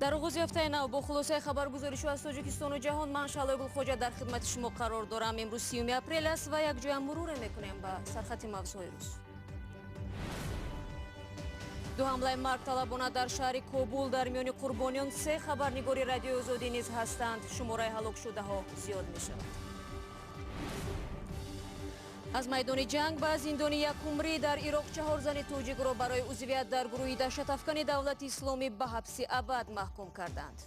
در آغاز هفته نو با خلاصه خبرگزاری‌ها از تاجیکستان و جهان، من شعله گلخواجه در خدمت شما قرار دارم. امروز 30 اپریل است و یک جای مرور میکنیم به سرخط مغزهای روز. دو حمله مرگ طلبانه در شهر کابل. در میان قربانیان 3 خبرنگاری رادیوی آزادی نیز هستند. شماره هلاک شده ها زیاد می شود. از میدان جنگ به زندان یکمری در عراق 4 زن توجیک را برای عضویت در گروه دهشت افکن دولت اسلامی به حبس ابد محکوم کردند.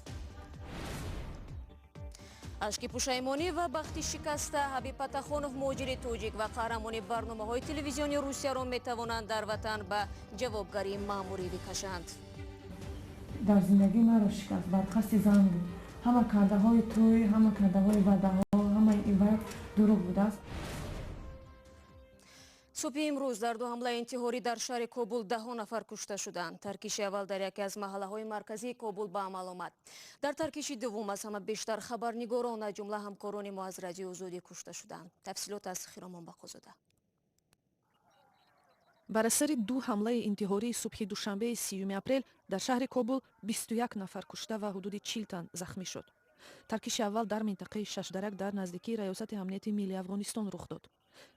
اشک پشیمانی و بخت شکسته حبیب پتاخونوف مهاجر توجیک و قهرمان برنامه‌های تلویزیونی روسیه را می‌توانند در وطن به جوابگری مأموری بکشند. در زندگی مرا شکست بر قصد زن بود. همه کرده‌های توی، همه کرده‌های بدها، همه این دروغ بوده است. صبح امروز در 2 حمله انتحاری در شهر کابل 10 نفر کشته شدند. ترکیش اول در یکی از محله‌های مرکزی کابل به عمل آمد. در ترکیش دوم از همه بیشتر خبرنگاران از جمله همکاران ما از رادیو آزادی کشته شدند. تفصیلات از خیرامان بقازاده. بر اثر 2 حمله انتحاری صبح دوشنبه 30 اپریل در شهر کابل 21 نفر کشته و حدود 40 تن زخمی شد. ترکیش اول در منطقه ششدرک در نزدیکی ریاست امنیت ملی افغانستان رخ داد.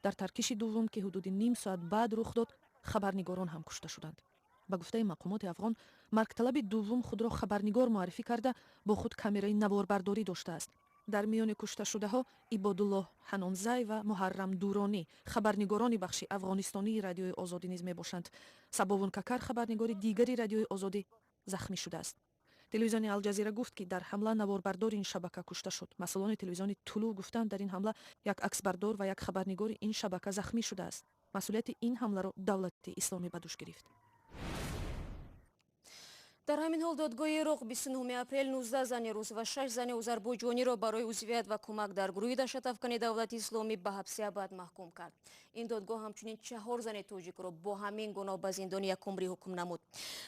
در ترکیش دوم که حدود نیم ساعت بعد رخ داد، خبرنگاران هم کشته شدند. به گفته مقامات افغان، مرگ طلب دوم خود را خبرنگار معرفی کرده با خود کامرای نواربرداری داشته است. در میان کشته شده ها عبادالله حنانزی و محرم دورانی خبرنگاران بخش افغانستانی رادیوی آزادی نیز میباشند. سباون ککر خبرنگار دیگری رادیوی آزادی زخمی شده است. تلویزیون الجزیره گفت که در حمله نواربردار این شبکه کشته شد. مسئولان تلویزیون طلوع گفتند در این حمله یک عکسبردار و یک خبرنگار این شبکه زخمی شده است. مسئولیت این حمله را دولت اسلامی به دوش گرفت. در همین حال دادگاه عراق 29 اپریل 19 زن روس و 6 زن آذربایجانی را برای عضویت و کمک در گروه دهشت افکن دولت اسلامی به حبس ابد محکوم کرد. این دادگاه همچنین 4 زن توجیک را با همین گناه به زندان یکمری حکم نمود.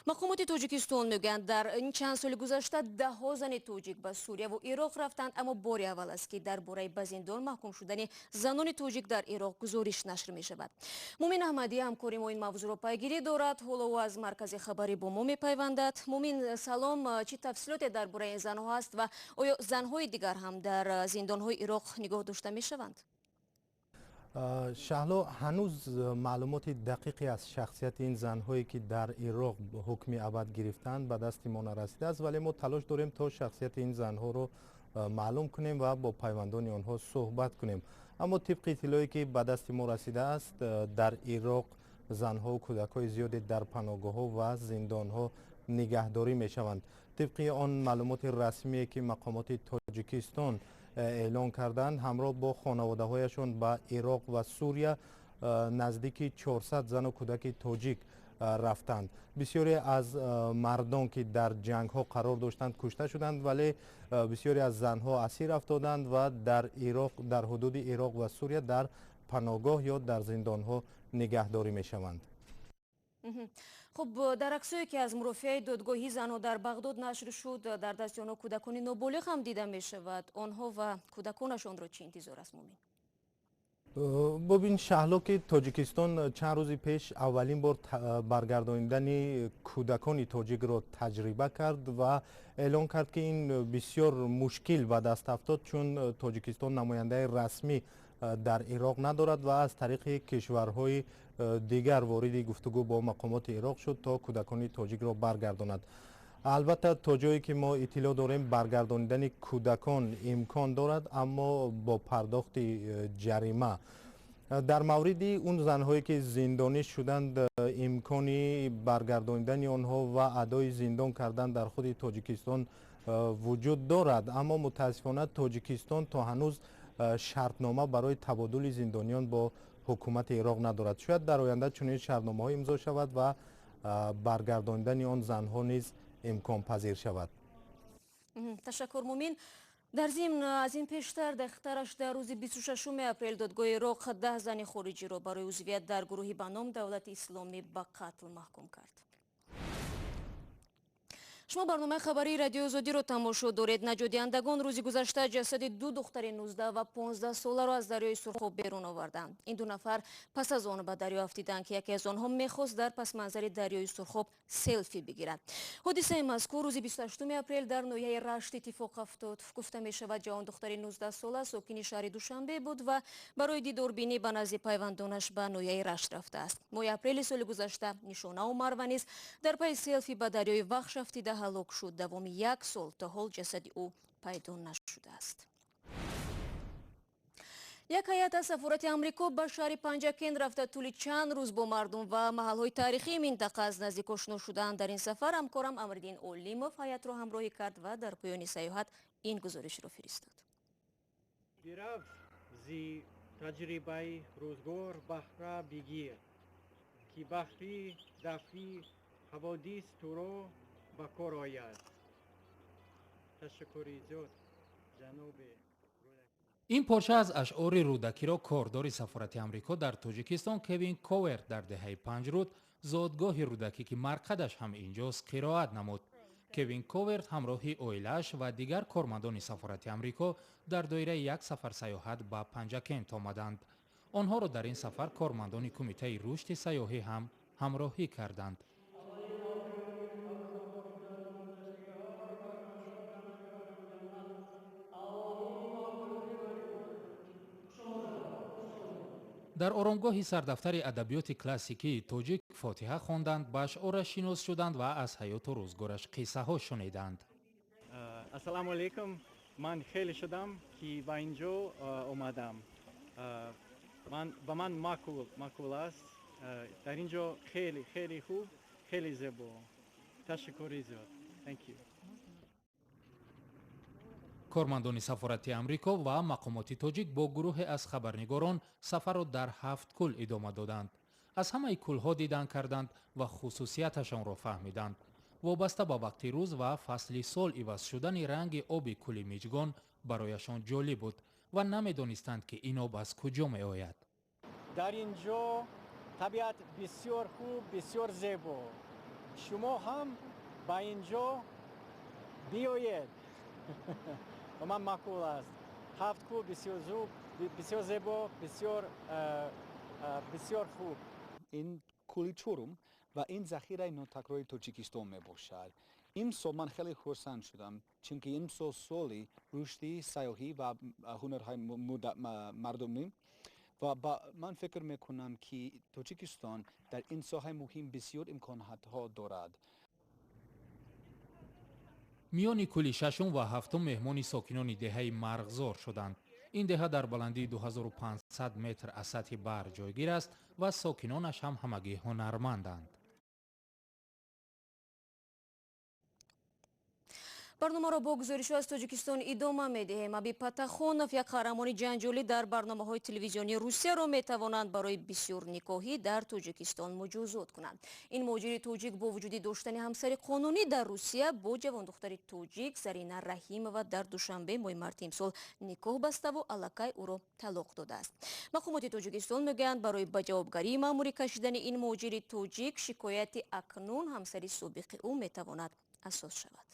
مقامات تاجیکستان میگویند در این چند سال گذشته 10 زن توجیک به سوریه و عراق رفتند، اما بار اول است که درباره به زندان محکوم شدن زنان توجیک در عراق گزارش نشر می شود. مومن احمدی همکاری ما این موضوع را پیگیری دارد. حالا او از مرکز خبری با ما میپیوندد. مومن سلام، چه تفصیلاتی درباره این زنها است و آیا زنهای دیگر هم در زندانهای عراق نگاه داشته می شوند؟ شهلا، هنوز معلومات دقیقی از شخصیت این زنهایی که در عراق حکم ابد گرفتند به دست ما نرسیده است، ولی ما تلاش داریم تا شخصیت این زنها رو معلوم کنیم و با پیوندان آنها صحبت کنیم. اما طبق اطلاعی که به دست ما رسیده است، در عراق زنها و کودک‌های زیادی در پناهگاه‌ها و زندان‌ها نگهداری می‌شوند. طبق آن معلومات رسمی که مقامات تاجیکستان اعلان کردند، همراه با خانواده‌هایشان به عراق و سوریه نزدیک 400 زن و کودک تاجیک رفتند. بسیاری از مردان که در جنگ ها قرار داشتند کشته شدند، ولی بسیاری از زنها اسیر افتادند و در عراق، در حدود عراق و سوریه در پناهگاه یا در زندان ها نگهداری می شوند. خب، در عکسایی که از مرافعه دادگاهی زنها در بغداد نشر شد، در دست آنها کودکان نابالغ هم دیده می شود. آنها و کودکانشان را چه انتظار است مومن؟ ببین شهلا، که تاجیکستان چند روز پیش اولین بار برگرداندن کودکان تاجیک را تجربه کرد و اعلان کرد که این بسیار مشکل به دست افتاد، چون تاجیکستان نماینده رسمی در عراق ندارد و از طریق کشورهای دیگر وارد گفتگو با مقامات عراق شد تا کودکان تاجیک را برگرداند. البته تا جایی که ما اطلاع داریم برگرداندن کودکان امکان دارد، اما با پرداخت جریمه. در مورد اون زنهایی که زندانی شدند، امکانی برگرداندن آنها و ادای زندان کردن در خود تاجیکستان وجود دارد، اما متاسفانه تاجیکستان تا هنوز شرطنامه برای تبادل زندانیان با حکومت عراق ندارد. شاید در آینده چنین شرطنامه‌های امضا شود و برگرداندن آن زنها نیز امکان پذیر شود. تشکر مومن. در ضمن از این پیشتر دخترش در روز 26 اپریل دادگاه عراق 10 زن خارجی را برای عضویت در گروهی به نام دولت اسلامی به قتل محکوم کرد. شما برنامه خبری رادیو آزادی رو تماشا دارید. نجادیندگان روزی گذشته جسد دو دختر 19 و 15 ساله را از دریای سرخاب بیرون آوردند. این دو نفر پس از آن به دریا افتیدند که یکی از آنها میخواست در پس منظر دریای سرخاب سلفی بگیرد. حادثه مذکور روز 28 اپریل در ناحیه رشت اتفاق افتاد. گفته می شود جوان دختر 19 ساله ساکن شهر دوشنبه بود و برای دیداربینی به نزد پیوندانش به ناحیه رشت رفته است. ماه اپریل سال گذشته نشانه عمر و نیز در پی سلفی به دریای وخش افتیده هلاک شد. دوام 1 سال تا حال جسد او پیدا نشده است. یک هیئت از سفارت آمریکا به شهر پنجاکن رفته. طول چند روز با مردم و محل‌های تاریخی منطقه از نزدیک آشنا شدند. در این سفر همکارم امرالدین اولیموف هیئت را همراهی کرد و در پایان سیاحت این گزارش را فرستاد. برو زی تجربه روزگار بهره بگیر که بهره دفعی حوادث تو را به کار آید. تشکری زیاد جناب. این پارچه از اشعار رودکی را کاردار سفارت آمریکا در تاجیکستان کوین کوورت در دهه 50 زادگاه رودکی که مرقدش هم اینجاست قرائت نمود. کوین کوورت همراه اویلش و دیگر کارمندان سفارت آمریکا در دایره یک سفر سیاحت به پنجاکن آمدند. آنها را در این سفر کارمندان کمیته رشد سیاحی هم همراهی کردند. در آرامگاه سردفتر ادبیات کلاسیکی تاجیک فاتحه خواندند، به اشعارش شناس شدند و از حیات و روزگارش قصه ها شنیدند. السلام علیکم. من خیلی شدم که به اینجا آمدم. به من معقول است. در اینجا خیلی خوب، خیلی زیبا. تشکر زیاد. Thank you. کارمندان سفارت آمریکا و مقامات تاجیک با گروه از خبرنگاران سفر را در 7 کل ادامه دادند. از همه کلها دیدن کردند و خصوصیتشان را فهمیدند. وابسته به وقت روز و فصل سال عوض شدن رنگ آب کل میچگان برایشان جالب بود و نمیدانستند که این آب از کجا می آید. در اینجا طبیعت بسیار خوب، بسیار زیبا. شما هم به اینجا بیایید. و من معقول است. 7 کل بسیار زیبا، بسیار خوب. این کولیچورم و این ذخیره ناتکرار تاجیکستان می باشد. این سال من خیلی خرسند شدم چون که این سالی رشدی سیاحی و هنرهای مردمی و من فکر می کنم که تاجیکستان در این ساحه مهم بسیار امکانات ها دارد. میان کل ششم و هفتم مهمان ساکنان دهه مرغزار شدند. این دهه در بلندی 2500 متر از سطح بر جایگیر است و ساکنانش هم همگی هنرمندند. برنامه را با گزارش از تاجیکستان ادامه می‌دهیم. ابی پتاخونوف یک قهرمان جنجالی در برنامه‌های تلویزیونی روسیه را می‌توانند برای بسیار نکاحی در تاجیکستان مجازات کنند. این مهاجر تاجیک با وجود داشتن همسر قانونی در روسیه با جوان دختر تاجیک زرینه رحیمова در دوشنبه ماه مارت امسال نکاح بسته و الکی او را طلاق داده است. مقامات تاجیکستان میگویند برای به جوابگری مأموری کشیدن این مهاجر تاجیک شکایت اکنون همسر سابق او می‌تواند اساس شود.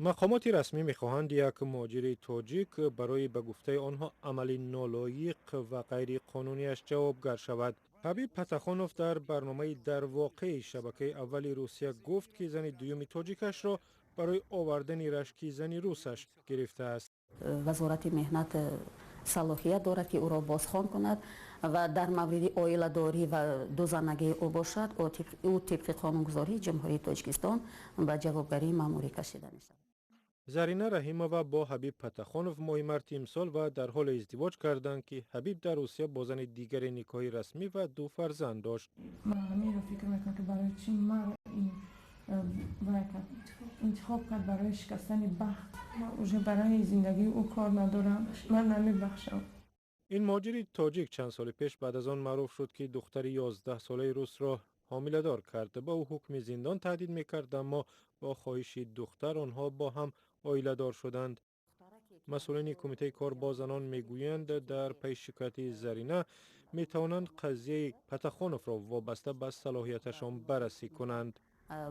مقامات رسمی می‌خواهند یک مهاجر تاجیک برای به گفته آنها عمل نالایق و غیر قانونیش جوابگر شود. حبیب پتاخونوف در برنامه در واقع شبکه اول روسیه گفت که زن دوم تاجیکش را برای آوردن رشک زن روسش گرفته است. وزارت مهنت صلاحیت دارد که او را بازخوان کند و در مورد عائله داری و دو زنگی او باشد او طبق قانونگذاری جمهوری تاجیکستان به جوابگری مأموری کشیده می‌شود. زرینه رحیمова با حبیب پتاخونوف ماه مارت امسال و در حال ازدواج کردند که حبیب در روسیه با زن دیگر نکاحی رسمی و 2 فرزند داشت. من همین رو فکر میکنم که برای چی من این انتخاب کرد برای شکستن بخت. من اوجه برای زندگی او کار ندارم. من نمیبخشم. این مهاجر تاجیک چند سال پیش بعد از آن معروف شد که دختر 11 ساله روس را حامله دار کرد. با او حکم زندان تهدید میکرد اما با خواهش دختر آنها با هم عائله دار شدند. مسئولین کمیته کار با زنان میگویند در پی شکایت زرینه میتوانند قضیه پتاخونوف را وابسته به صلاحیتشان بررسی کنند.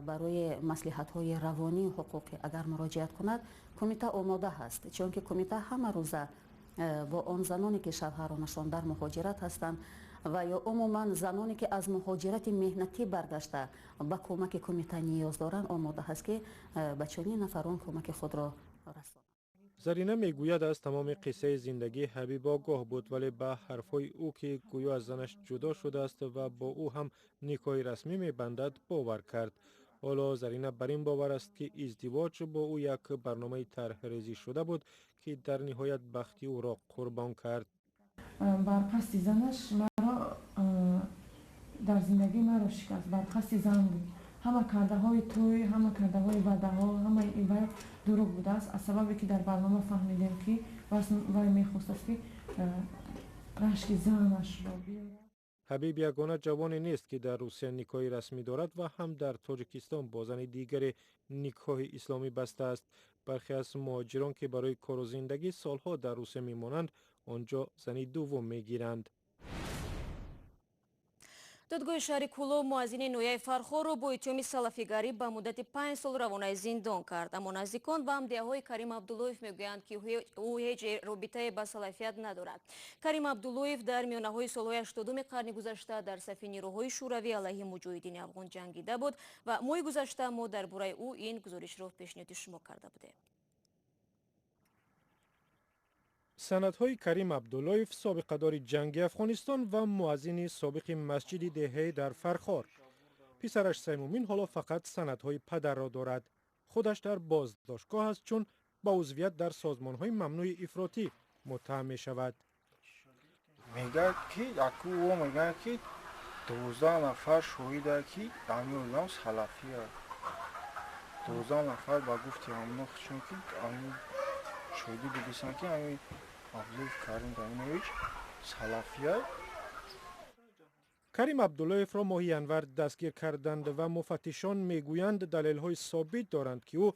барои маслиҳатҳои равонӣ ҳуқуқӣ агар муроҷиат кунад, кумита омода ҳаст, чунки кумита ҳама рӯза бо он заноне ки шавҳаронашон дар муҳоҷират ҳастанд ва ё умуман заноне ки аз муҳоҷирати меҳнатӣ баргашта ба кӯмаки кумита ниёз доранд, омода ҳаст ки ба чунин нафарон кӯмаки худро расонад. зарина мегӯяд аз тамоми қиссаи зиндагии ҳабиб огоҳ буд, вале ба ҳарфҳои ӯ ки гӯё аз занаш ҷудо шудааст ва бо ӯ ҳам никоҳи расмӣ мебандад бовар кард. ҳоло зарина бар ин бовар аст ки издивоҷ бо ӯ як барномаи тарҳрезӣ шуда буд ки дар ниҳоят бахти ӯро қурбон кард. бар қасди занаш маро дар зиндагии маро шикаст, бар қасди зан буд. ҳама кардаҳои тӯй, ҳама кардаҳои ваъдаҳо, ҳамаи ивай дурӯғ будааст, аз сабабе ки дар барнома фаҳмидем ки вай мехостаст ки рашки занашро биёрад. ҳабиб ягона ҷавоне нест ки дар русия никоҳи расмӣ дорад ва ҳам дар тоҷикистон бо зани дигаре никоҳи исломӣ бастааст. бархе аз муҳоҷирон ки барои кору зиндагӣ солҳо дар русия мемонанд, онҷо зани дуввум мегиранд. додгоҳи шаҳри Кӯло муаззини ноҳияи Фархорро бо иттиҳоми салафигарӣ ба муддати 5 сол равонаи зиндон кард. Аммо наздикон ва ҳамдиҳаҳои Карим Абдуллоев мегӯянд, ки ӯ ҳеҷ робитае ба салафият надорад. Карим Абдуллоев дар миёнаҳои солҳои 80-уми қарни гузашта дар сафи нирӯҳои шӯравӣ алайҳи муҷоҳидини афғон ҷангида буд ва моҳи гузашта мо дар бораи ӯ ин гузоришро пешниҳоди шумо карда будем. санадҳои Карим Абдуллоев, собиқадори ҷанги Афғонистон ва муаззини собиқи масҷиди деҳаи дар Фархор. писараш Саймумин ҳоло фақат санадҳои падарро дорад. худаш дар боздоштгоҳ аст, чун ба узвият дар созмонҳои мамнӯи ифротӣ муттаҳам мешавад. мегӯяд ки акӯ мегӯяд ки 12 нафар шоҳида ки амиёам салафия 12 нафар ба гуфти амнох, чунки ами шоҳидӣ бидисан ки ами Абдуллоев Карим Даминович салафия. Карим Абдуллоевро моҳи январ дастгир карданд ва муфаттишон мегӯянд далелҳои собит доранд ки ӯ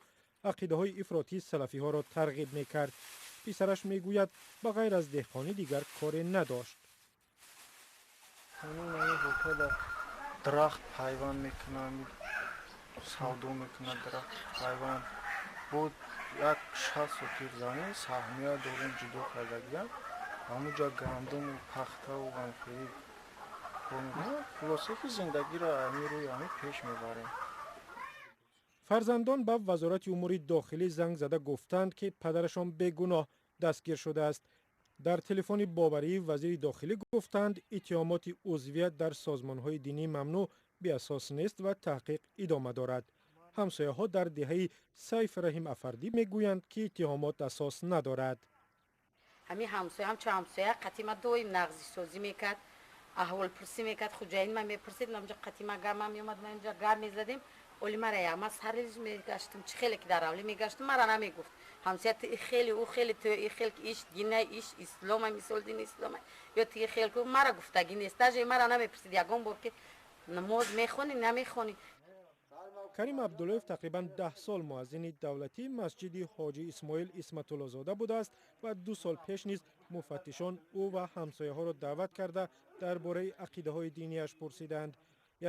ақидаҳои ифротии салафиҳоро тарғиб мекард. писараш мегӯяд ба ғайр аз деҳқонӣ дигар коре надошт. дарахт пайванд мекунад, савдо мекунад, дарахт пайванд буд як 60 сотир зани саҳмия дорем ҷудо кардагиям, ҳамуҷа гандуму пахтаву ғанфурӣ хулоса ки зиндагиро амирӯи ами пеш мебарем. фарзандон ба вазорати умури дохилӣ занг зада гуфтанд ки падарашон бегуноҳ дастгир шудааст. дар телефони боварии вазири дохилӣ гуфтанд иттиҳомоти узвият дар созмонҳои динӣ мамнӯъ беасос нест ва таҳқиқ идома дорад. ҳамсояҳо дар деҳаи Сайф Раҳим Афардӣ мегӯянд ки иттиҳомот асос надорад. ҳамин ҳамсоя ҳамчун ҳамсоя қатима доим нағзисозӣ мекард, аҳволпурсӣ мекард, хуҷаин ма мепурсид, намҷа қатима гарма меомад, ма инҷа гар мезадем, оли мара яма саррез мегаштам, чӣ хеле ки дар авлӣ мегаштам, мара намегуфт. ҳамсоя ти хеле ӯ хеле ту хел иш динай иш ислома мисол дини ислома ё ти хел ку мара гуфтагӣ нест. даже мара намепурсид ягон бор ки намоз мехонӣ намехонӣ. Карим Абдуллоев тақрибан 10 сол муаззини давлатии масҷиди ҳоҷӣ Исмоил Исматуллозода будааст ва 2 сол пеш низ муфаттишон ӯ ва ҳамсояҳоро даъват карда дар бораи ақидаҳои динияш пурсиданд.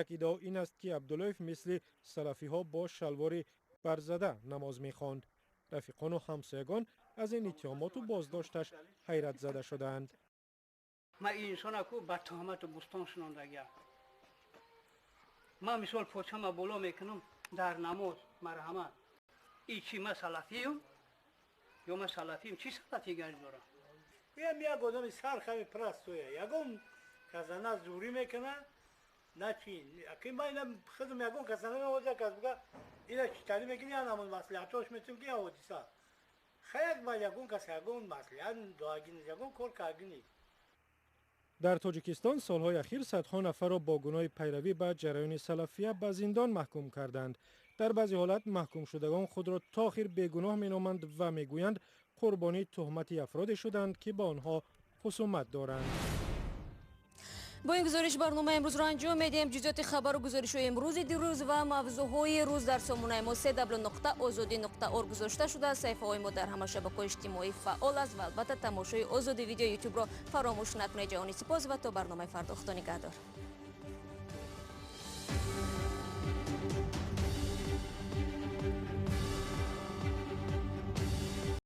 як иддао ин аст ки Абдуллоев мисли салафиҳо бо шалвори барзада намоз мехонд. рафиқону ҳамсоягон аз ин иттиҳомоту боздошташ ҳайратзада шудаанд. ман инсонаку ба тӯҳмату бӯстон шунондагиам. ман мисол почама боло мекунам дар намоз марҳамат. Чи ма салафиюм ё ма салафиюм чи салафӣ гаш дорам? ям як одами сархами прастоя ягон казана зурӣ мекунад на чи ки ман худам ягон казана навоза кас буга ина читали мекуни анамон маслиҳатош метум ки ҳодиса хаяк ба ягон кас ягон маслиҳат доагин ягон кор кагини. дар тоҷикистон солҳои ахир садҳо нафарро бо гуноҳи пайравӣ ба ҷараёни салафия ба зиндон маҳкум карданд. дар баъзе ҳолат маҳкумшудагон худро то охир бегуноҳ меноманд ва мегӯянд қурбонии тӯҳмати афроде шуданд ки ба онҳо хусумат доранд. бо ин гузориш барномаи имрӯзро анҷом медиҳем. ҷузъиёти хабару гузоришҳои имрӯзи дирӯз ва мавзӯъҳои рӯз дар сомонаи мо www.ozodi.org гузошта шуда. саҳифаҳои мо дар ҳама шабакаҳои иҷтимоӣ фаъол аст ва албатта тамошои озоди видео ютубро фаромӯш накунед. ҷаҳони сипос ва то барномаи фардо. худо нигаҳдор.